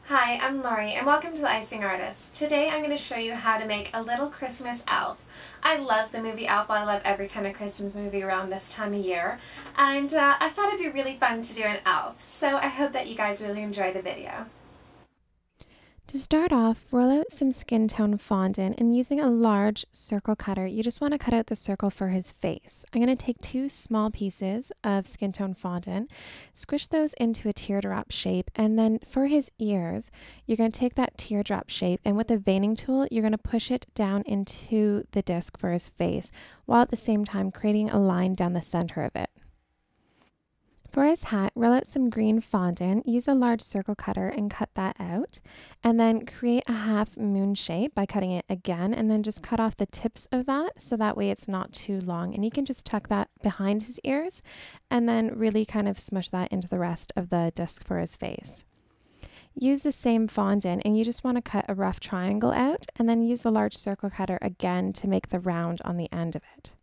Hi, I'm Lori and welcome to the Icing Artist. Today I'm going to show you how to make a little Christmas elf. I love the movie Elf. I love every kind of Christmas movie around this time of year, and I thought it'd be really fun to do an elf, so I hope that you guys really enjoy the video. To start off, roll out some skin tone fondant, and using a large circle cutter, you just want to cut out the circle for his face. I'm going to take two small pieces of skin tone fondant, squish those into a teardrop shape, and then for his ears, you're going to take that teardrop shape, and with a veining tool, you're going to push it down into the disc for his face, while at the same time creating a line down the center of it. For his hat, roll out some green fondant, use a large circle cutter and cut that out, and then create a half moon shape by cutting it again, and then just cut off the tips of that so that way it's not too long. And you can just tuck that behind his ears and then really kind of smush that into the rest of the disc for his face. Use the same fondant and you just want to cut a rough triangle out, and then use the large circle cutter again to make the round on the end of it.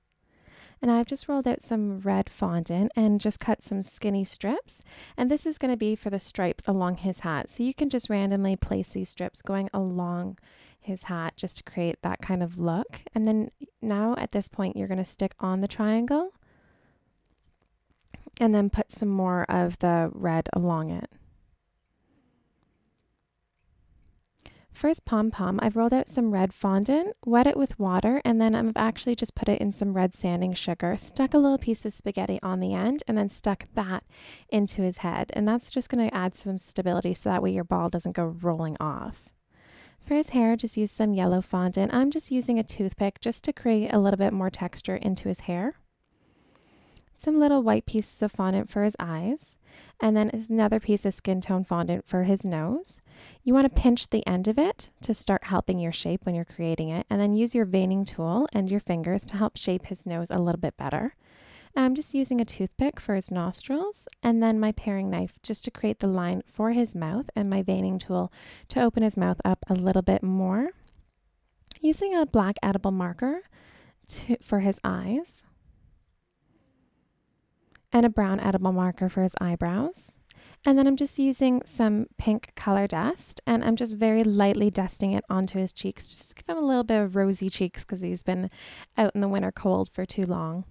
And I've just rolled out some red fondant and just cut some skinny strips. And this is going to be for the stripes along his hat. So you can just randomly place these strips going along his hat just to create that kind of look. And then now at this point, you're going to stick on the triangle and then put some more of the red along it. For his Pom Pom, I've rolled out some red fondant, wet it with water, and then I've actually just put it in some red sanding sugar, stuck a little piece of spaghetti on the end, and then stuck that into his head. And that's just going to add some stability so that way your ball doesn't go rolling off. For his hair, just use some yellow fondant. I'm just using a toothpick just to create a little bit more texture into his hair. Some little white pieces of fondant for his eyes, and then another piece of skin tone fondant for his nose. You want to pinch the end of it to start helping your shape when you're creating it, and then use your veining tool and your fingers to help shape his nose a little bit better. I'm just using a toothpick for his nostrils, and then my paring knife just to create the line for his mouth, and my veining tool to open his mouth up a little bit more. Using a black edible marker for his eyes, and a brown edible marker for his eyebrows. And then I'm just using some pink color dust, and I'm just very lightly dusting it onto his cheeks, just to give him a little bit of rosy cheeks because he's been out in the winter cold for too long.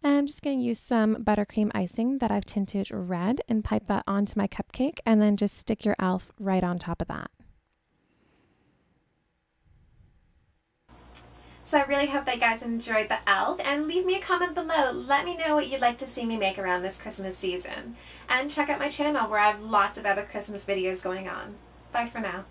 And I'm just going to use some buttercream icing that I've tinted red and pipe that onto my cupcake, and then just stick your elf right on top of that. So I really hope that you guys enjoyed the elf, and leave me a comment below. Let me know what you'd like to see me make around this Christmas season. And check out my channel where I have lots of other Christmas videos going on. Bye for now.